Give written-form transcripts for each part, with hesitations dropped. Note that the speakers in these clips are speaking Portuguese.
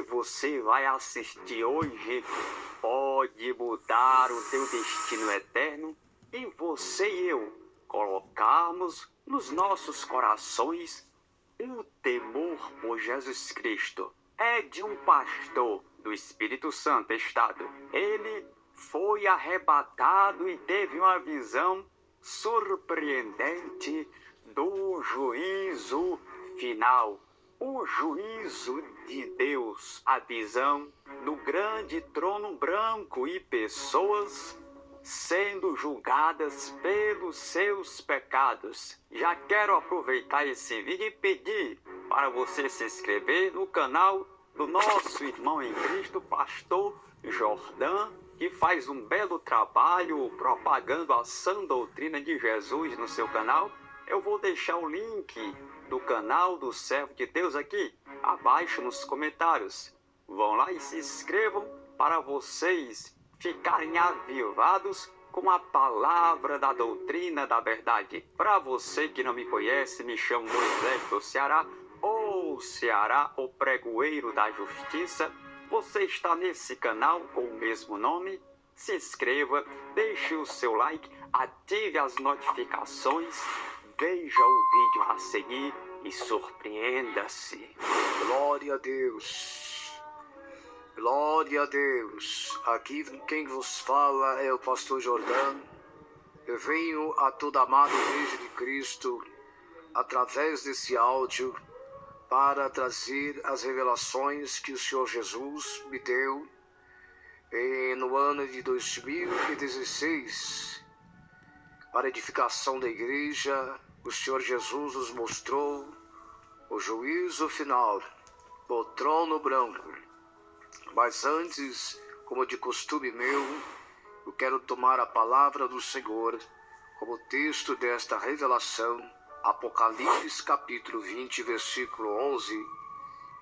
você vai assistir hoje pode mudar o teu destino eterno e você e eu colocarmos nos nossos corações o temor por Jesus Cristo. É de um pastor do Espírito Santo estado. Ele foi arrebatado e teve uma visão surpreendente do juízo final. O juízo de Deus, a visão do grande trono branco e pessoas sendo julgadas pelos seus pecados. Já quero aproveitar esse vídeo e pedir para você se inscrever no canal do nosso irmão em Cristo, pastor Jordão, que faz um belo trabalho propagando a sã doutrina de Jesus no seu canal. Eu vou deixar o link do canal do servo de Deus aqui abaixo nos comentários. Vão lá e se inscrevam para vocês ficarem avivados com a palavra da doutrina da verdade. Para você que não me conhece, me chamo Moisés do Ceará, ou Ceará, o pregoeiro da justiça. Você está nesse canal com o mesmo nome? Se inscreva, deixe o seu like, ative as notificações, veja o vídeo a seguir e surpreenda-se. Glória a Deus. Glória a Deus. Aqui quem vos fala é o pastor Jordão. Eu venho a toda a amada Igreja de Cristo através desse áudio para trazer as revelações que o Senhor Jesus me deu no ano de 2016. Para a edificação da igreja, o Senhor Jesus nos mostrou o juízo final, o trono branco. Mas antes, como de costume meu, eu quero tomar a palavra do Senhor como texto desta revelação, Apocalipse capítulo 20, versículo 11,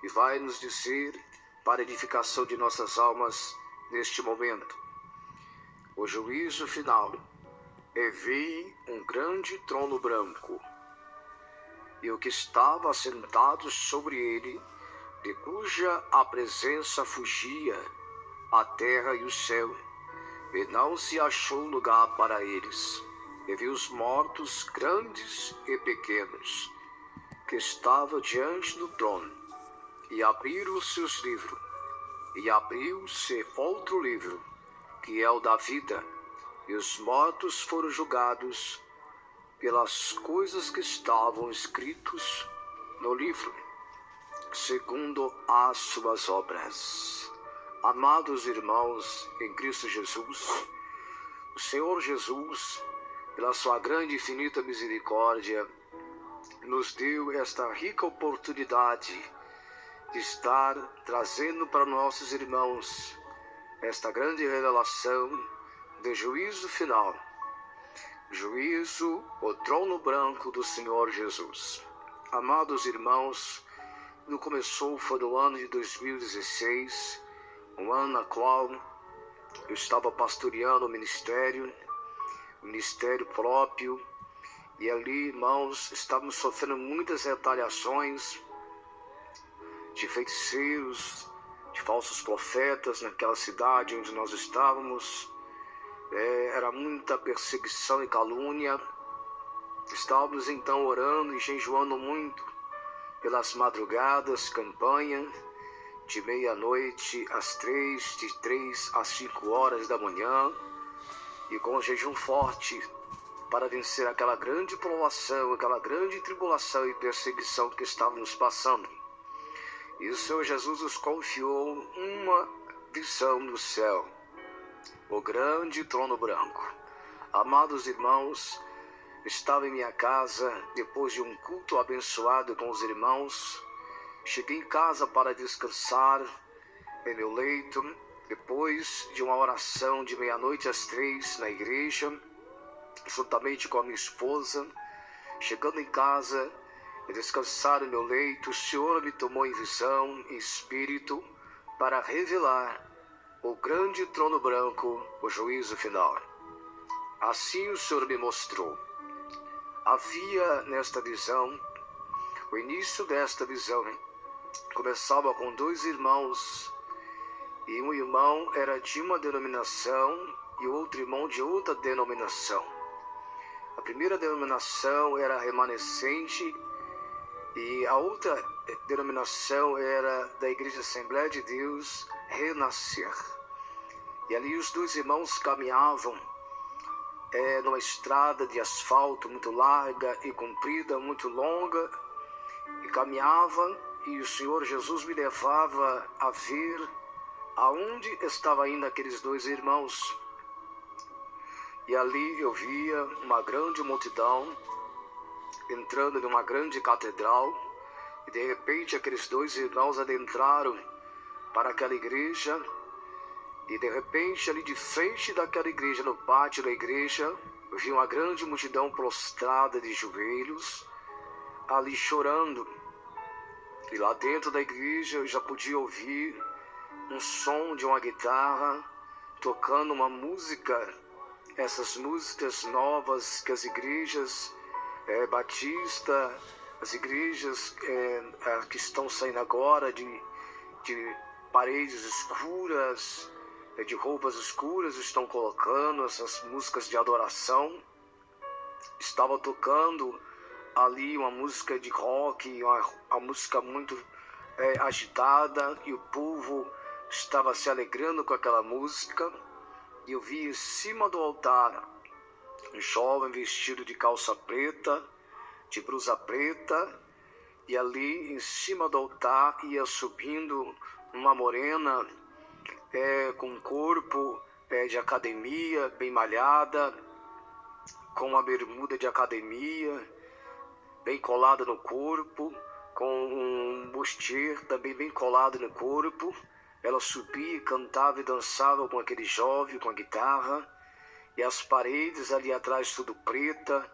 e vai nos dizer, para a edificação de nossas almas neste momento: o juízo final. E vi um grande trono branco, e o que estava assentado sobre ele, de cuja a presença fugia a terra e o céu, e não se achou lugar para eles. E vi os mortos, grandes e pequenos, que estavam diante do trono, e abriram os seus livros, e abriu-se outro livro, que é o da vida, e os mortos foram julgados pelas coisas que estavam escritas no livro, segundo as suas obras. Amados irmãos em Cristo Jesus, o Senhor Jesus, pela sua grande e infinita misericórdia, nos deu esta rica oportunidade de estar trazendo para nossos irmãos esta grande revelação de juízo final. Juízo, o trono branco do Senhor Jesus. Amados irmãos, no começou foi no ano de 2016, um ano na qual eu estava pastoreando o ministério próprio, e ali, irmãos, estávamos sofrendo muitas retaliações de feiticeiros, de falsos profetas naquela cidade onde nós estávamos. Era muita perseguição e calúnia. Estávamos então orando e jejuando muito pelas madrugadas, campanha de meia-noite às 3, de 3 às 5 horas da manhã, e com jejum forte para vencer aquela grande provação, aquela grande tribulação e perseguição que estávamos passando. E o Senhor Jesus nos confiou uma visão do céu, o grande trono branco. Amados irmãos, estava em minha casa depois de um culto abençoado com os irmãos. Cheguei em casa para descansar em meu leito, depois de uma oração de meia-noite às 3 na igreja, juntamente com a minha esposa. Chegando em casa e descansar em meu leito, o Senhor me tomou em visão, em espírito, para revelar o grande trono branco, o juízo final. Assim o Senhor me mostrou. Havia nesta visão, o início desta visão, começava com dois irmãos, e um irmão era de uma denominação e outro irmão de outra denominação. A primeira denominação era remanescente e a outra denominação era da Igreja Assembleia de Deus Renascer. E ali os dois irmãos caminhavam numa estrada de asfalto muito larga e comprida, muito longa, e caminhavam, e o Senhor Jesus me levava a ver aonde estavam indo aqueles dois irmãos. E ali eu via uma grande multidão entrando numa grande catedral, e de repente aqueles dois irmãos adentraram para aquela igreja, e de repente ali de frente daquela igreja, no pátio da igreja, eu vi uma grande multidão prostrada de joelhos, ali chorando. E lá dentro da igreja eu já podia ouvir um som de uma guitarra tocando uma música, essas músicas novas que as igrejas batista, as igrejas que estão saindo agora de paredes escuras, de roupas escuras, estão colocando essas músicas de adoração. Estava tocando ali uma música de rock, uma música muito agitada, e o povo estava se alegrando com aquela música. E eu vi em cima do altar um jovem vestido de calça preta, de blusa preta, e ali em cima do altar ia subindo uma morena com um corpo de academia, bem malhada, com uma bermuda de academia, bem colada no corpo, com um bustier também bem colado no corpo. Ela subia, cantava e dançava com aquele jovem, com a guitarra, e as paredes ali atrás tudo preta,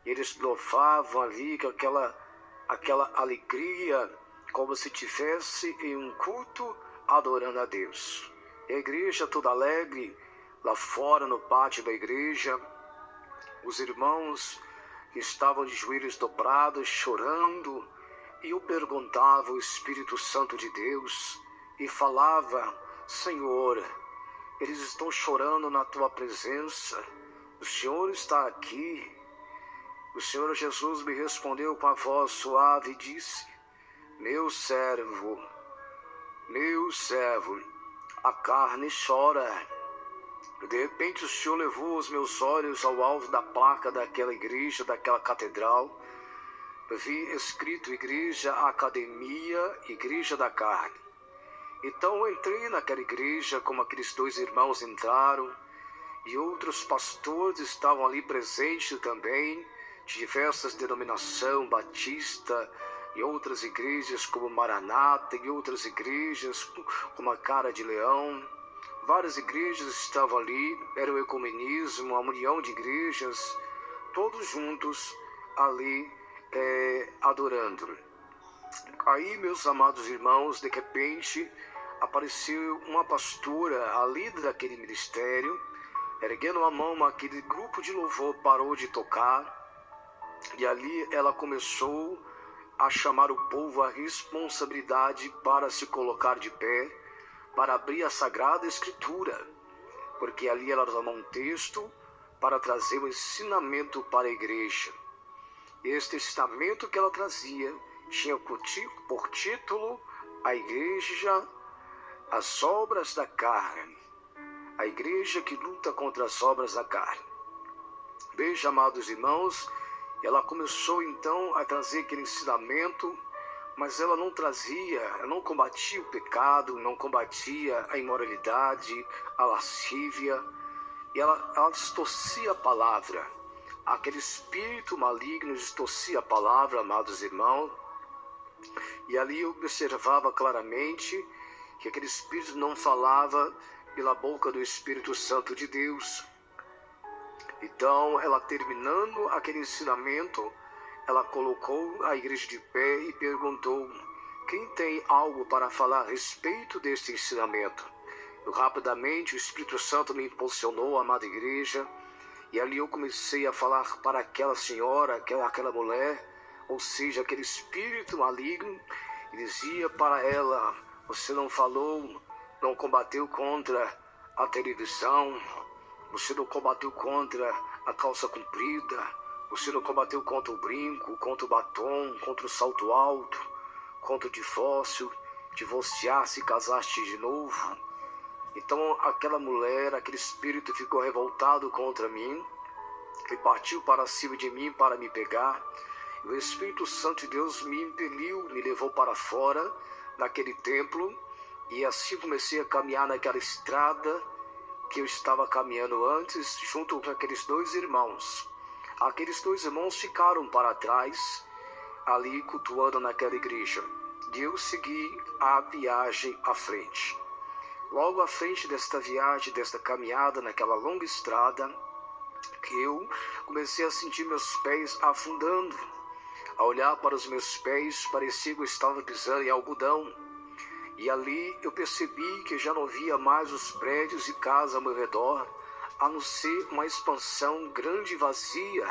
e eles louvavam ali com aquela alegria, como se estivesse em um culto adorando a Deus. E a igreja toda alegre, lá fora no pátio da igreja, os irmãos que estavam de joelhos dobrados, chorando, e eu perguntava ao Espírito Santo de Deus, e falava: Senhor, eles estão chorando na Tua presença, o Senhor está aqui. O Senhor Jesus me respondeu com a voz suave e disse: meu servo, a carne chora. De repente o Senhor levou os meus olhos ao alvo da placa daquela igreja, daquela catedral. Eu vi escrito Igreja Academia, Igreja da Carne. Então eu entrei naquela igreja como aqueles dois irmãos entraram, e outros pastores estavam ali presentes também, de diversas denominações, batista, e outras igrejas como Maranata, e outras igrejas como a Cara de Leão. Várias igrejas estavam ali, era o ecumenismo, a união de igrejas, todos juntos ali adorando. Aí, meus amados irmãos, de repente apareceu uma pastora ali daquele ministério, erguendo a mão, aquele grupo de louvor parou de tocar, e ali ela começou a chamar o povo à responsabilidade para se colocar de pé, para abrir a Sagrada Escritura, porque ali ela tomou um texto para trazer o ensinamento para a igreja. E este ensinamento que ela trazia tinha por título a igreja, as obras da carne, a igreja que luta contra as obras da carne. Veja, amados irmãos, ela começou então a trazer aquele ensinamento, mas ela não combatia o pecado, não combatia a imoralidade, a lascívia, e ela distorcia a palavra. Aquele espírito maligno distorcia a palavra, amados irmãos, e ali eu observava claramente que aquele espírito não falava pela boca do Espírito Santo de Deus. Então, ela terminando aquele ensinamento, ela colocou a igreja de pé e perguntou: quem tem algo para falar a respeito deste ensinamento? Eu rapidamente, o Espírito Santo me impulsionou, amada igreja, e ali eu comecei a falar para aquela senhora, aquela mulher, ou seja, aquele espírito maligno, e dizia para ela: você não falou, não combateu contra a televisão, você não combateu contra a calça comprida, você não combateu contra o brinco, contra o batom, contra o salto alto, contra o divórcio, divorciar-se e casar-se de novo. Então aquela mulher, aquele espírito ficou revoltado contra mim e partiu para cima de mim para me pegar. E o Espírito Santo de Deus me impeliu, me levou para fora daquele templo, e assim comecei a caminhar naquela estrada que eu estava caminhando antes, junto com aqueles dois irmãos. Aqueles dois irmãos ficaram para trás, ali cultuando naquela igreja. E eu segui a viagem à frente. Logo à frente desta viagem, desta caminhada naquela longa estrada, que eu comecei a sentir meus pés afundando. A olhar para os meus pés, parecia que eu estava pisando em algodão. E ali eu percebi que já não via mais os prédios e casas ao meu redor, a não ser uma expansão grande e vazia,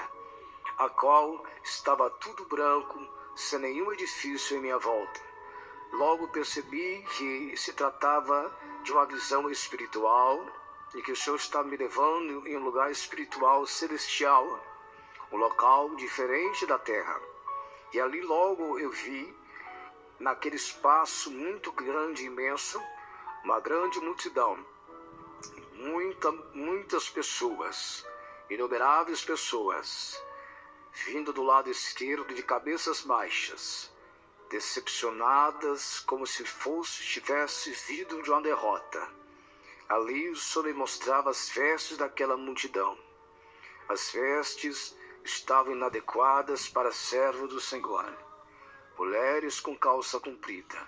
a qual estava tudo branco, sem nenhum edifício em minha volta. Logo percebi que se tratava de uma visão espiritual e que o Senhor estava me levando em um lugar espiritual celestial, um local diferente da terra. E ali logo eu vi, naquele espaço muito grande e imenso, uma grande multidão, muitas pessoas, inumeráveis pessoas, vindo do lado esquerdo de cabeças baixas, decepcionadas, como se tivesse vindo de uma derrota. Ali o Senhor me mostrava as vestes daquela multidão. As vestes estavam inadequadas para servo do Senhor. Mulheres com calça comprida,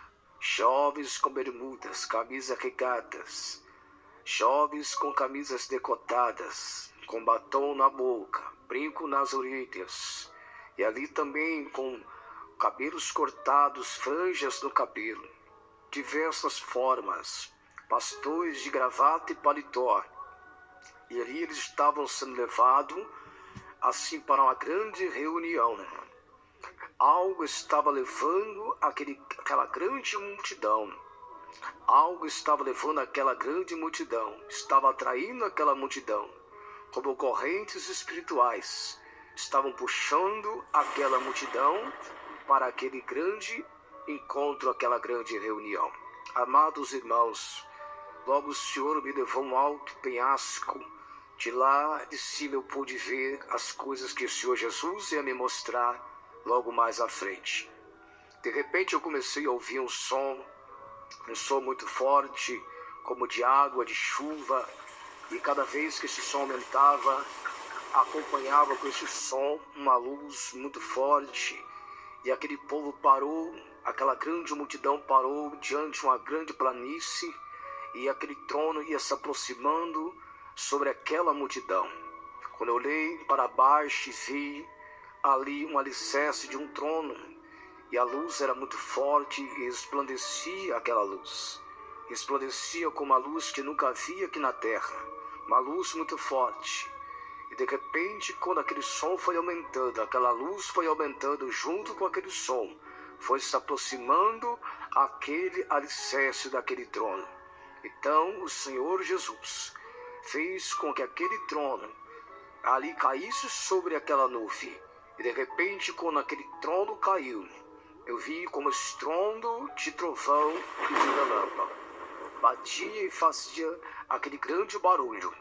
jovens com bermudas, camisas regatas, jovens com camisas decotadas, com batom na boca, brinco nas orelhas, e ali também com cabelos cortados, franjas no cabelo, diversas formas, pastores de gravata e paletó. E ali eles estavam sendo levados assim para uma grande reunião. Algo estava levando aquela grande multidão. Algo estava levando aquela grande multidão. Estava atraindo aquela multidão. Como correntes espirituais, estavam puxando aquela multidão para aquele grande encontro, aquela grande reunião. Amados irmãos, logo o Senhor me levou a um alto penhasco. De lá de cima eu pude ver as coisas que o Senhor Jesus ia me mostrar logo mais à frente. De repente eu comecei a ouvir um som muito forte, como de água, de chuva, e cada vez que esse som aumentava, acompanhava com esse som uma luz muito forte, e aquele povo parou, aquela grande multidão parou diante de uma grande planície, e aquele trono ia se aproximando sobre aquela multidão. Quando eu olhei para baixo e vi ali um alicerce de um trono, e a luz era muito forte e resplandecia aquela luz. Resplandecia como a luz que nunca havia aqui na terra, uma luz muito forte. E de repente, quando aquele som foi aumentando, aquela luz foi aumentando junto com aquele som, foi se aproximando aquele alicerce daquele trono. Então o Senhor Jesus fez com que aquele trono ali caísse sobre aquela nuvem. E de repente, quando aquele trono caiu, eu vi como estrondo de trovão e de relâmpago. Batia e fazia aquele grande barulho.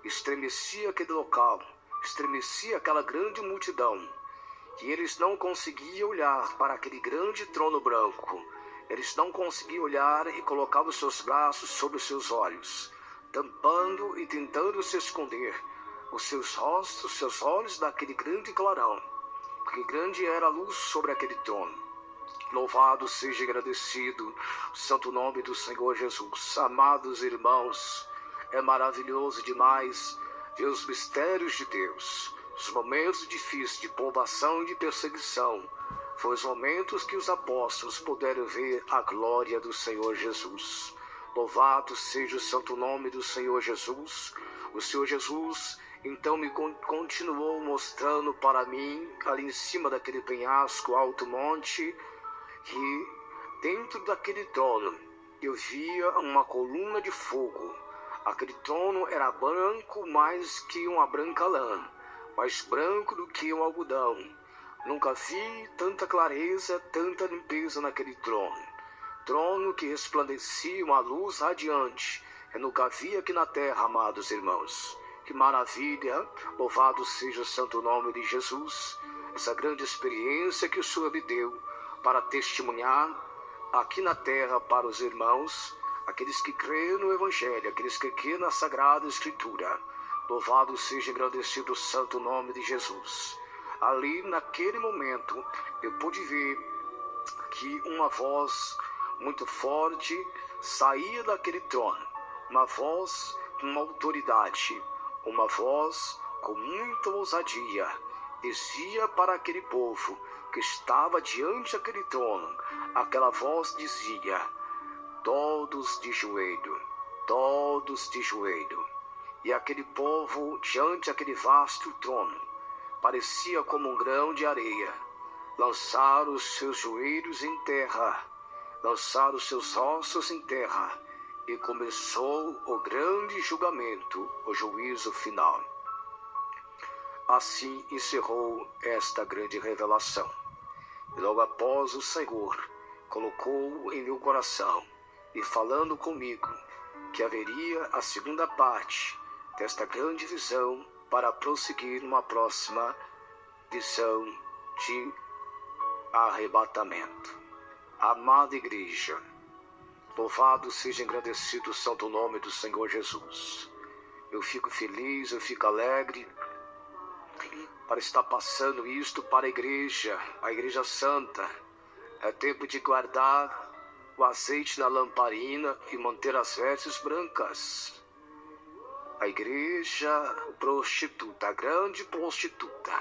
Estremecia aquele local, estremecia aquela grande multidão. E eles não conseguiam olhar para aquele grande trono branco. Eles não conseguiam olhar e colocar os seus braços sobre os seus olhos, tampando e tentando se esconder os seus rostos, seus olhos daquele grande clarão, porque grande era a luz sobre aquele trono. Louvado seja e agradecido o santo nome do Senhor Jesus. Amados irmãos, é maravilhoso demais ver os mistérios de Deus. Os momentos difíceis de provação e de perseguição foram os momentos que os apóstolos puderam ver a glória do Senhor Jesus. Louvado seja o santo nome do Senhor Jesus. O Senhor Jesus então me continuou mostrando para mim, ali em cima daquele penhasco, alto monte, que Dentro daquele trono, eu via uma coluna de fogo. Aquele trono era branco mais que uma branca lã, mais branco do que um algodão. Nunca vi tanta clareza, tanta limpeza naquele trono. Trono que resplandecia uma luz radiante. Eu nunca vi aqui na terra, amados irmãos. Que maravilha! Louvado seja o santo nome de Jesus. Essa grande experiência que o Senhor me deu para testemunhar aqui na terra para os irmãos, aqueles que creem no Evangelho, aqueles que creem na Sagrada Escritura. Louvado seja e engrandecido o santo nome de Jesus. Ali, naquele momento, eu pude ver que uma voz muito forte saía daquele trono. Uma voz com uma autoridade, uma voz com muita ousadia. Dizia para aquele povo que estava diante daquele trono. Aquela voz dizia: todos de joelho, todos de joelho. E aquele povo, diante daquele vasto trono, parecia como um grão de areia. Lançaram os seus joelhos em terra, lançaram os seus ossos em terra, e começou o grande julgamento, o juízo final. Assim encerrou esta grande revelação. E logo após o Senhor colocou em meu coração, e falando comigo, que haveria a segunda parte desta grande visão para prosseguir numa próxima visão de arrebatamento. Amada igreja, louvado seja engrandecido o santo nome do Senhor Jesus. Eu fico feliz, eu fico alegre para estar passando isto para a Igreja Santa. É tempo de guardar o azeite na lamparina e manter as vestes brancas. A igreja prostituta, a grande prostituta,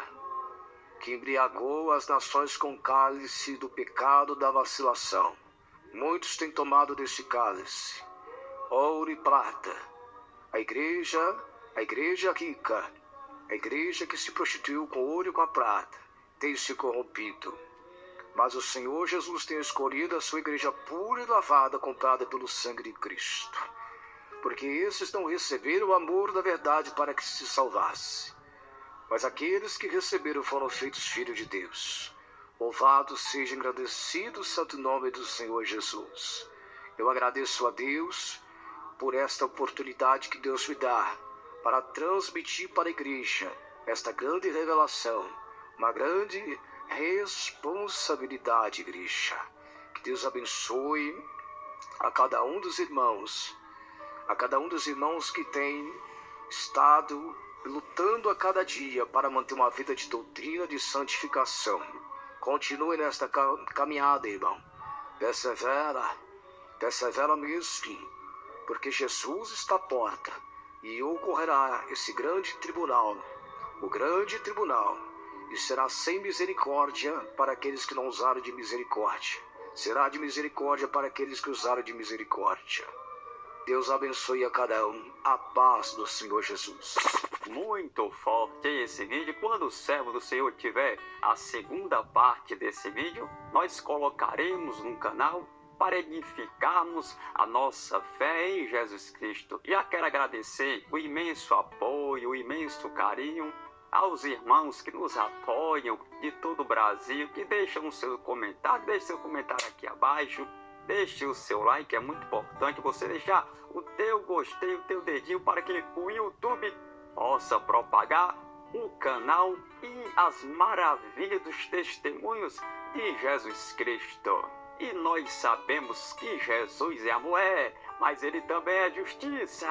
que embriagou as nações com o cálice do pecado da vacilação. Muitos têm tomado desse cálice, ouro e prata. A igreja rica, a igreja que se prostituiu com ouro e com a prata, tem se corrompido. Mas o Senhor Jesus tem escolhido a sua igreja pura e lavada, comprada pelo sangue de Cristo. Porque esses não receberam o amor da verdade para que se salvasse. Mas aqueles que receberam foram feitos filhos de Deus. Louvado seja engrandecido o santo nome do Senhor Jesus. Eu agradeço a Deus por esta oportunidade que Deus me dá para transmitir para a igreja esta grande revelação, uma grande responsabilidade, igreja. Que Deus abençoe a cada um dos irmãos, que tem estado lutando a cada dia para manter uma vida de doutrina, de santificação. Continue nesta caminhada, irmão. Persevera mesmo, porque Jesus está à porta e ocorrerá esse grande tribunal, o grande tribunal, e será sem misericórdia para aqueles que não usaram de misericórdia. Será de misericórdia para aqueles que usaram de misericórdia. Deus abençoe a cada um. A paz do Senhor Jesus. Muito forte esse vídeo. Quando o servo do Senhor tiver a segunda parte desse vídeo, nós colocaremos no canal para edificarmos a nossa fé em Jesus Cristo. Já quero agradecer o imenso apoio, o imenso carinho aos irmãos que nos apoiam de todo o Brasil, que deixam o seu comentário, deixe seu comentário aqui abaixo, deixe o seu like, é muito importante você deixar o teu gostei, o teu dedinho para que o YouTube possa propagar o canal e as maravilhas dos testemunhos de Jesus Cristo. E nós sabemos que Jesus é amor, mas ele também é justiça.